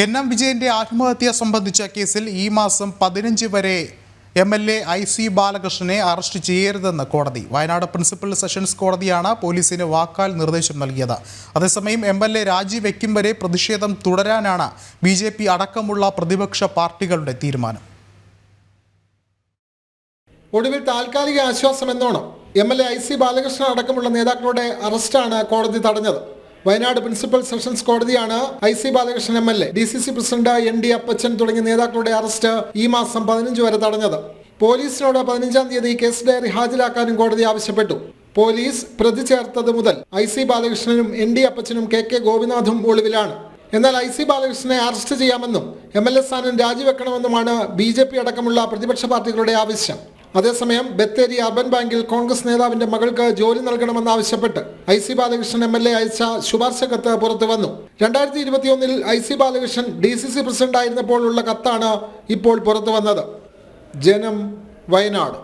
NM വിജയന്റെ ആത്മഹത്യ സംബന്ധിച്ച കേസിൽ ഈ മാസം 15 വരെ MLA IC ബാലകൃഷ്ണനെ അറസ്റ്റ് ചെയ്യരുതെന്ന് കോടതി. വയനാട് പ്രിൻസിപ്പൽ സെഷൻസ് കോടതിയാണ് പോലീസിന് വാക്കാൽ നിർദ്ദേശം നൽകിയത്. അതേസമയം MLA രാജിവെക്കും വരെ പ്രതിഷേധം തുടരാനാണ് BJP അടക്കമുള്ള പ്രതിപക്ഷ പാർട്ടികളുടെ തീരുമാനം. ഒടുവിൽ താൽക്കാലിക ആശ്വാസം എന്നോണം MLA IC ബാലകൃഷ്ണൻ അടക്കമുള്ള നേതാക്കളുടെ അറസ്റ്റാണ് കോടതി തടഞ്ഞത്. വയനാട് പ്രിൻസിപ്പൽ സെഷൻസ് കോടതിയാണ് IC Balakrishnan MLA, DCC president ND അപ്പച്ചൻ തുടങ്ങിയ നേതാക്കളുടെ അറസ്റ്റ് ഈ മാസം 15 വരെ തടഞ്ഞത്. പോലീസിനോട് 15-ാം തീയതി കേസ് ഡയറി ഹാജരാക്കാനും കോടതി ആവശ്യപ്പെട്ടു. പോലീസ് പ്രതി ചേർത്തത് മുതൽ IC ബാലകൃഷ്ണനും ND അപ്പച്ചനും KK ഗോപിനാഥും ഒളിവിലാണ്. എന്നാൽ IC ബാലകൃഷ്ണനെ അറസ്റ്റ് ചെയ്യാമെന്നും MLA സ്ഥാനം രാജിവെക്കണമെന്നുമാണ് BJP അടക്കമുള്ള പ്രതിപക്ഷ പാർട്ടികളുടെ ആവശ്യം. അതേസമയം ബത്തേരി അർബൻ ബാങ്കിൽ കോൺഗ്രസ് നേതാവിന്റെ മകൾക്ക് ജോലി നൽകണമെന്നാവശ്യപ്പെട്ട് IC ബാലകൃഷ്ണൻ MLA അയച്ച ശുപാർശ കത്ത് പുറത്തു വന്നു. 2021-ൽ IC ബാലകൃഷ്ണൻ DCC പ്രസിഡന്റ് ആയിരുന്നപ്പോൾ ഉള്ള കത്താണ് ഇപ്പോൾ പുറത്തു വന്നത്. ജനം, വയനാട്.